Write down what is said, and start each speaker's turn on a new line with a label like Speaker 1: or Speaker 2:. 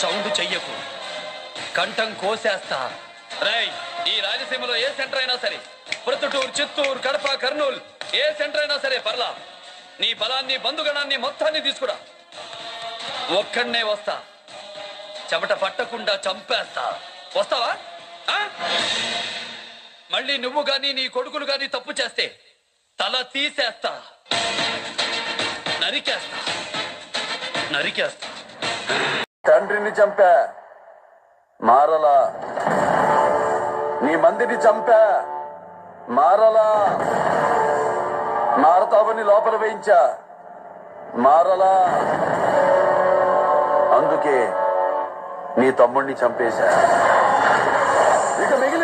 Speaker 1: Sound చెయ్యకు, కంఠం కోసేస్తా. రేయ్, ఈ రాయలసీమలో ఏ సెంటర్ అయినా సరే, ప్రొద్దుటూరు, చిత్తూరు, కడప, కర్నూలు, ఏ సెంటర్ అయినా సరే పర్లా, నీ బలాన్ని, బంధుగణాన్ని మొత్తాన్ని తీసుకురా. ఒక్కడనే వస్తా, చెమట పట్టకుండా చంపేస్తా. వస్తావా? మళ్ళీ నువ్వు గాని నీ కొడుకులు గాని తప్పు చేస్తే తల తీసేస్తా, నరికేస్తా.
Speaker 2: తండ్రిని చంపా మారలా, నీ మందిని చంపా మారలా, మారతావని లోపల వేయించా మారలా, అందుకే నీ తమ్ముడిని చంపేశా. ఇక మిగిలి